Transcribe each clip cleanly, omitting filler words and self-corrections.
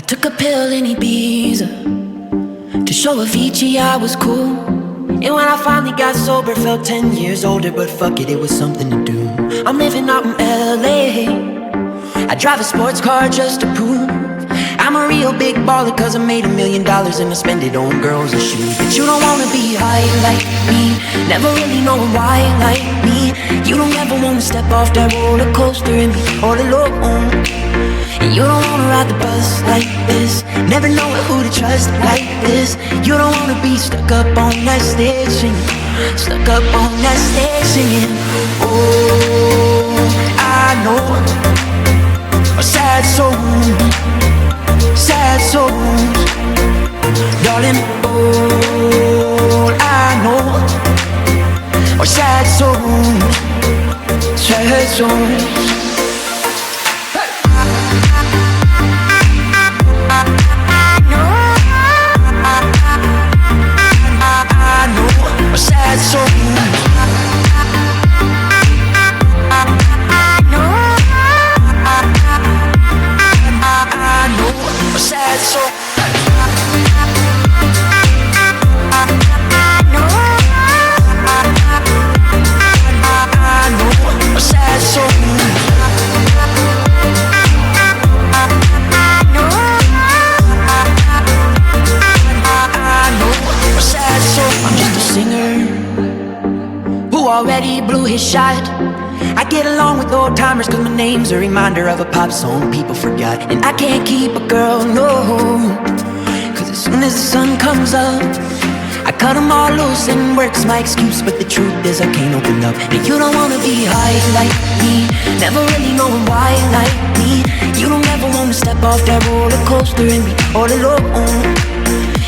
took a pill in Ibiza to show Avicii I was cool. And when I finally got sober, felt 10 years older. But fuck it, it was something to do. I'm living out in LA. I drive a sports car just to prove I'm a real big baller, cause I made $1 million and I spend it on girls and shoes. But you don't wanna be high like me, never really knowing why like me. You don't ever wanna step off that roller coaster and be all alone. And you don't wanna ride the bus like this, never knowing who to trust like this. You don't wanna be stuck up on that stage singing, stuck up on that stage singing. Oh, I know a sad soul, sad souls, darling. All I know are sad souls, sad souls. Sad souls. Sad soul. Sad soul. I'm just a singer who already blew his shot. I get along with old timers cause my name's a reminder of a pop song people forgot. And I can't keep a girl, no, cause as soon as the sun comes up I cut them all loose and work's my excuse. But the truth is I can't open up. And you don't wanna be high like me, never really knowing why like me. You don't ever wanna step off that roller coaster and be all alone.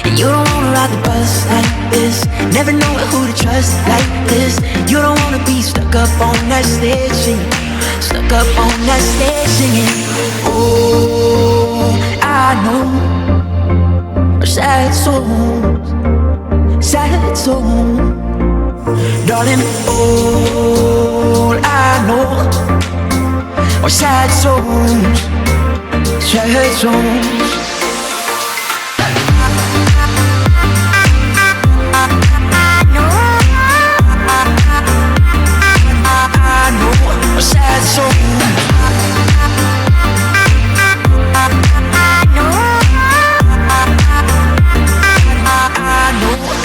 And you don't wanna ride the bus like this, never knowing who to trust like this. You don't wanna be stuck up on that stage singing, stuck up on that stage singing. Oh, I know are sad souls, sad souls, darling. All I know are sad souls, sad souls. Sad soul.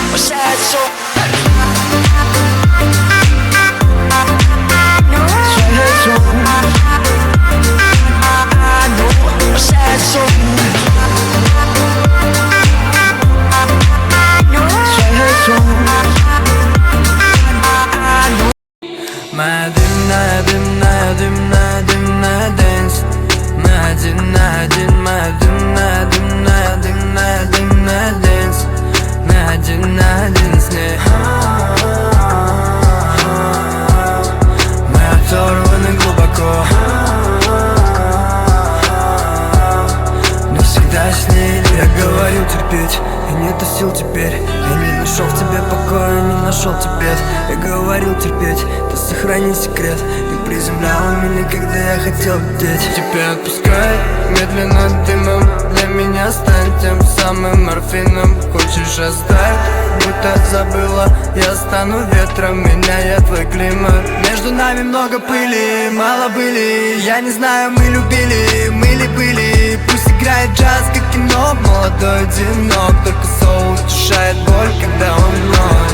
Sad soul. Sad soul. терпеть, и нету сил теперь. Я не нашел в тебе покоя, не нашел тебе. Я говорил терпеть, ты сохрани секрет. Ты приземляла меня, когда я хотел лететь. Тебя отпускай медленно дымом, для меня стань тем самым морфином. Хочешь оставь, будто забыла, я стану ветром, меняя твой климат. Между нами много пыли, мало были. Я не знаю, мы любили, мы ли были. Пусть играет джаз, как кино, молодой одинок. Только соул утешает боль, когда он вновь.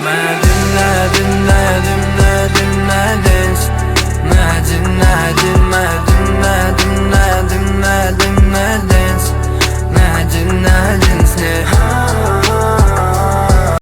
Моя дымная, дымная, дымная, дымная дэнс. На один